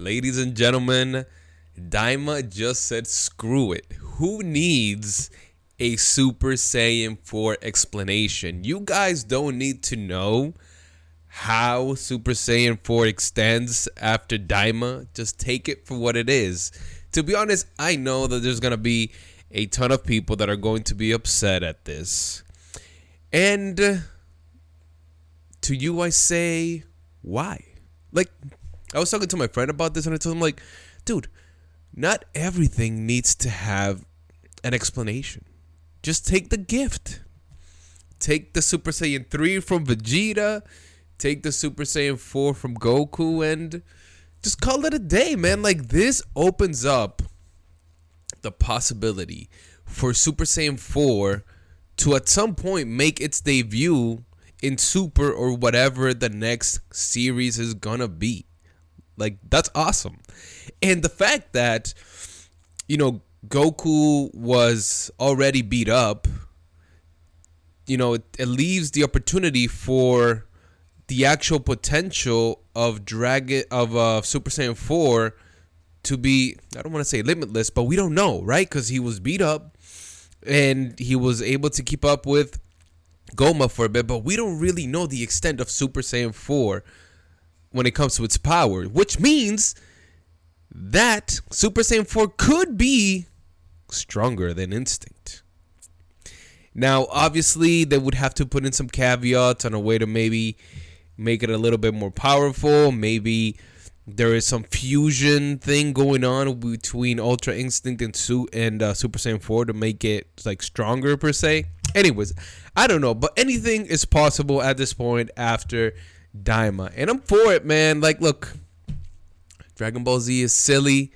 Ladies and gentlemen, DAIMA just said screw it. Who needs a Super Saiyan 4 explanation? You guys don't need to know how Super Saiyan 4 extends after DAIMA. Just take it for what it is. To be honest, I know that there's going to be a ton of people that are going to be upset at this. And to you, I say, why? Like, I was talking to my friend about this and I told him, like, dude, not everything needs to have an explanation. Just take the gift. Take the Super Saiyan 3 from Vegeta. Take the Super Saiyan 4 from Goku and just call it a day, man. Like, this opens up the possibility for Super Saiyan 4 to at some point make its debut in Super or whatever the next series is gonna be. Like, that's awesome. And the fact that, Goku was already beat up, it leaves the opportunity for the actual potential of Super Saiyan 4 to be, I don't want to say limitless, but we don't know, right? Because he was beat up and he was able to keep up with Goma for a bit, but we don't really know the extent of Super Saiyan 4 when it comes to its power, which means that Super Saiyan 4 could be stronger than Instinct. Now, obviously, they would have to put in some caveats on a way to maybe make it a little bit more powerful. Maybe there is some fusion thing going on between Ultra Instinct and Super Saiyan 4 to make it like stronger per se. Anyways, I don't know, but anything is possible at this point after DAIMA, and I'm for it, man. Like, look, Dragon Ball Z is silly.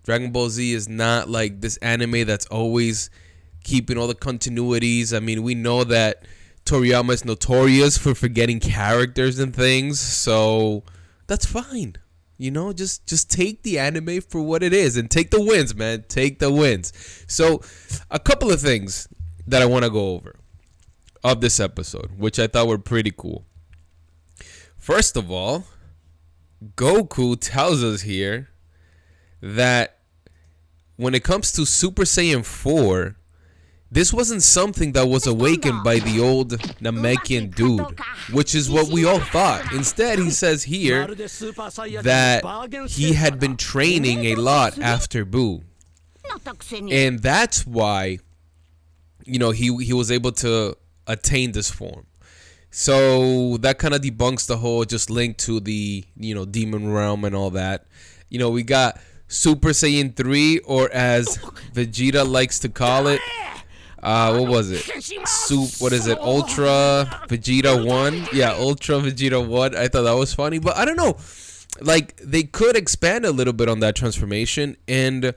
Dragon Ball Z is not like this anime that's always keeping all the continuities. I mean, we know that Toriyama is notorious for forgetting characters and things, so that's fine. Just take the anime for what it is and take the wins, man. Take the wins. So, a couple of things that I want to go over of this episode, which I thought were pretty cool. First of all, Goku tells us here that when it comes to Super Saiyan 4, this wasn't something that was awakened by the old Namekian dude, which is what we all thought. Instead, he says here that he had been training a lot after Buu. And that's why, he was able to attain this form. So that kind of debunks the whole just link to the, demon realm and all that. We got Super Saiyan 3, or as Vegeta likes to call it, what was it? Ultra Vegeta 1? Yeah, Ultra Vegeta 1. I thought that was funny, but I don't know. Like, they could expand a little bit on that transformation and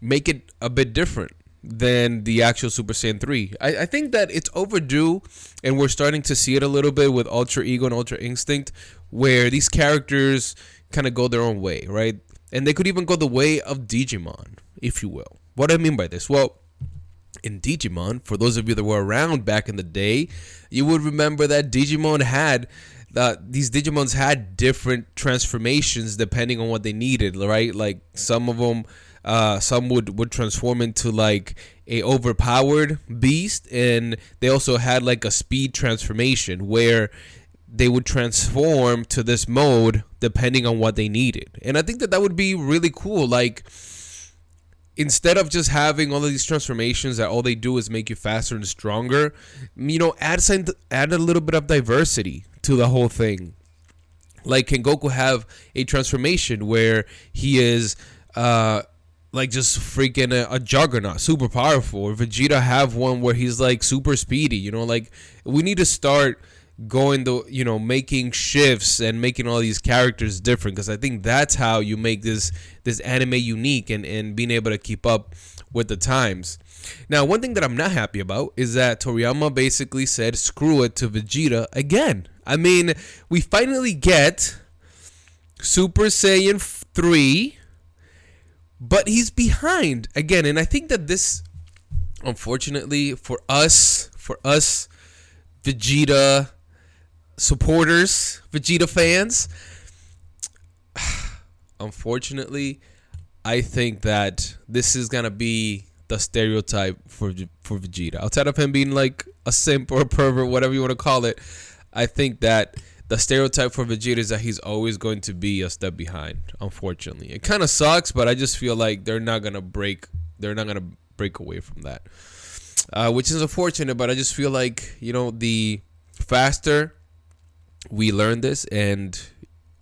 make it a bit different than the actual Super Saiyan 3. I think that it's overdue, and we're starting to see it a little bit with Ultra Ego and Ultra Instinct, where these characters kind of go their own way, right? And they could even go the way of Digimon, if you will. What do I mean by this? Well, in Digimon, for those of you that were around back in the day, you would remember that these Digimons had different transformations depending on what they needed, right? Like, some of them, some would transform into like a overpowered beast, and they also had like a speed transformation where they would transform to this mode depending on what they needed. And I think that would be really cool. Like, instead of just having all of these transformations that all they do is make you faster and stronger, add a little bit of diversity to the whole thing. Like, can Goku have a transformation where he is like just freaking a juggernaut, super powerful, or Vegeta have one where he's like super speedy? Like, we need to start going making shifts and making all these characters different, because I think that's how you make this anime unique and being able to keep up with the times. Now, one thing that I'm not happy about is that Toriyama basically said screw it to Vegeta again. I mean, we finally get Super Saiyan 3, but he's behind again. And I think that this, unfortunately for us Vegeta supporters, Vegeta fans, unfortunately, I think that this is gonna be the stereotype for Vegeta. Outside of him being like a simp or a pervert, whatever you want to call it, I think that the stereotype for Vegeta is that he's always going to be a step behind. Unfortunately, it kind of sucks, but I just feel like they're not gonna break away from that, which is unfortunate. But I just feel like, you know, the faster we learn this and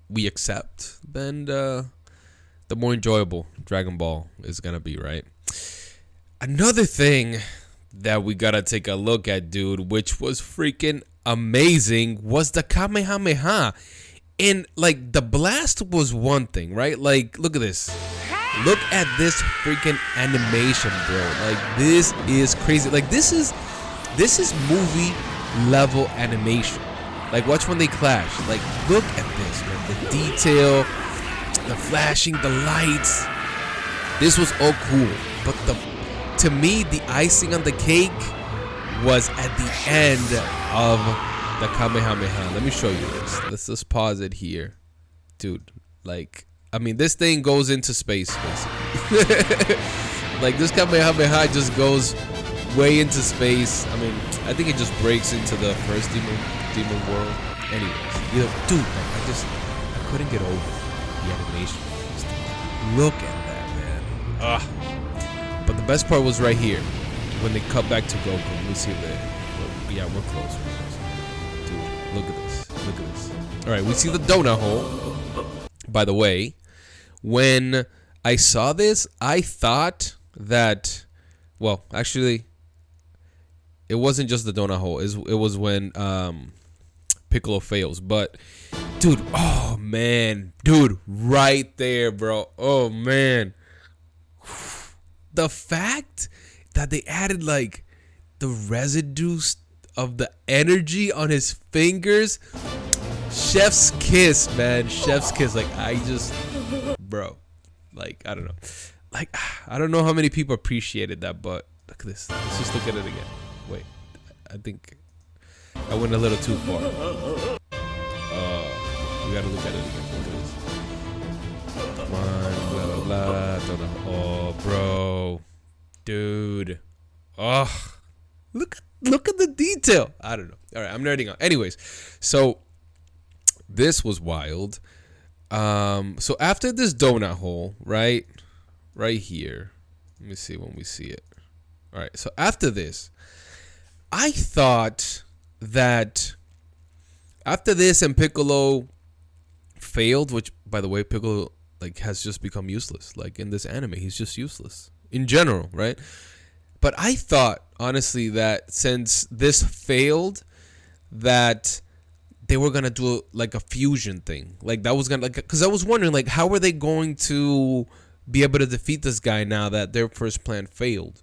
we accept, then the more enjoyable Dragon Ball is gonna be, right? Another thing that we gotta take a look at, dude, which was freaking amazing, was the Kamehameha. And like, the blast was one thing, right? Like, look at this. Look at this freaking animation, bro. Like, this is crazy. Like, this is movie level animation. Like, watch when they clash. Like, look at this, man. The detail, the flashing, the lights. This was all cool. But to me, the icing on the cake was at the end of the Kamehameha. Let me show you this. Let's just pause it here. Dude, like, I mean, this thing goes into space, basically. Like, this Kamehameha just goes way into space. I mean, I think it just breaks into the first demon world. Anyways, dude, like, I couldn't get over the animation. Look at that, man. Ugh. But the best part was right here, when they cut back to Goku. Let me see yeah, we're close. Dude, look at this. Look at this. All right, we see the donut hole. By the way, when I saw this, I thought that, well, actually, it wasn't just the donut hole. It was when Piccolo fails. But, dude, oh, man. Dude, right there, bro. Oh, man. The fact that they added, like, the residues of the energy on his fingers. Chef's kiss, man. Chef's kiss. Like, bro. Like, I don't know. Like, I don't know how many people appreciated that, but look at this. Let's just look at it again. Wait. I think I went a little too far. We gotta look at it again. Look at this. Come on, blah, blah, blah. Oh, bro. Dude. Oh. Look at the detail. I don't know. All right, I'm nerding out. Anyways, so this was wild. So after this donut hole, right here. Let me see when we see it. All right, so after this, I thought that after this and Piccolo failed, which, by the way, Piccolo, like, has just become useless. Like, in this anime, he's just useless in general, right? But I thought, honestly, that since this failed, that they were gonna do like a fusion thing. Like, that was gonna, like, because I was wondering, like, how are they going to be able to defeat this guy now that their first plan failed?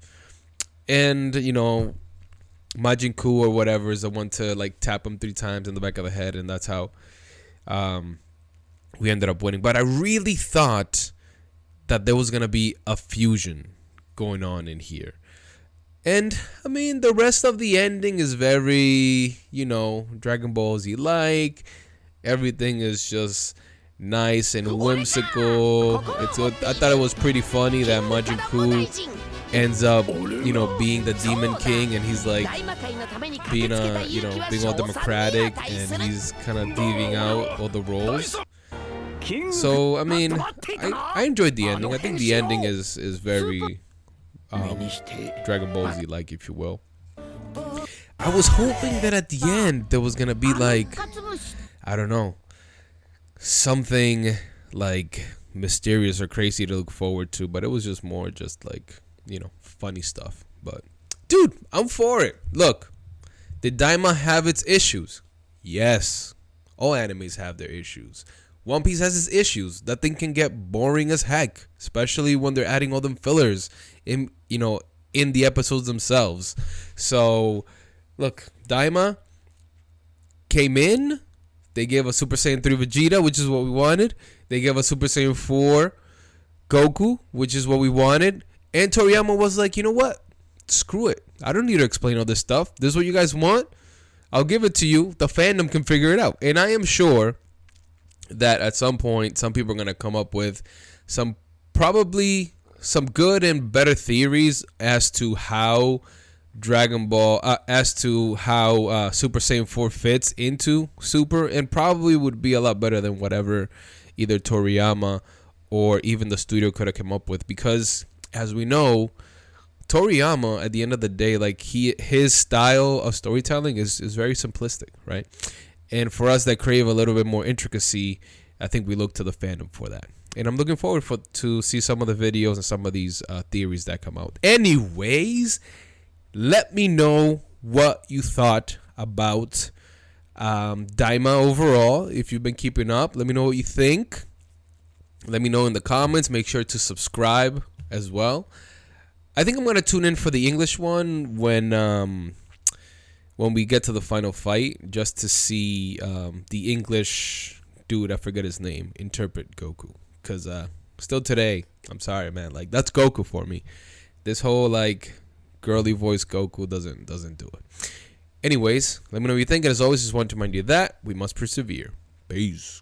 And, you know, Majin Buu or whatever is the one to, like, tap him 3 times in the back of the head, and that's how we ended up winning. But I really thought that there was gonna be a fusion going on in here. And, I mean, the rest of the ending is very, you know, Dragon Ball Z like. Everything is just nice and whimsical. I thought it was pretty funny that Majin Buu ends up, you know, being the Demon King, and he's like being all democratic, and he's kind of leaving out all the roles. So, I mean, I enjoyed the ending. I think the ending is very Dragon Ball Z like, if you will. I was hoping that at the end there was gonna be, like, I don't know, something like mysterious or crazy to look forward to, but it was just more just like, you know, funny stuff. But dude, I'm for it. Look, did Daima have its issues? Yes, all animes have their issues. One Piece has its issues. That thing can get boring as heck, especially when they're adding all them fillers in, you know, in the episodes themselves. So, look, Daima came in. They gave us Super Saiyan 3 Vegeta, which is what we wanted. They gave us Super Saiyan 4 Goku, which is what we wanted. And Toriyama was like, you know what? Screw it. I don't need to explain all this stuff. This is what you guys want. I'll give it to you. The fandom can figure it out. And I am sure that at some point some people are going to come up with some probably some good and better theories as to how Dragon Ball as to how Super Saiyan 4 fits into Super, and probably would be a lot better than whatever either Toriyama or even the studio could have come up with, because as we know, Toriyama at the end of the day, like his style of storytelling is very simplistic, right? And for us that crave a little bit more intricacy, I think we look to the fandom for that. And I'm looking forward to see some of the videos and some of these theories that come out. Anyways, let me know what you thought about DAIMA overall. If you've been keeping up, let me know what you think. Let me know in the comments. Make sure to subscribe as well. I think I'm going to tune in for the English one when we get to the final fight, just to see the English dude, I forget his name, interpret Goku. Because still today, I'm sorry, man, like that's Goku for me. This whole like girly voice Goku doesn't do it. Anyways, let me know what you think. And as always, just want to remind you that we must persevere. Peace.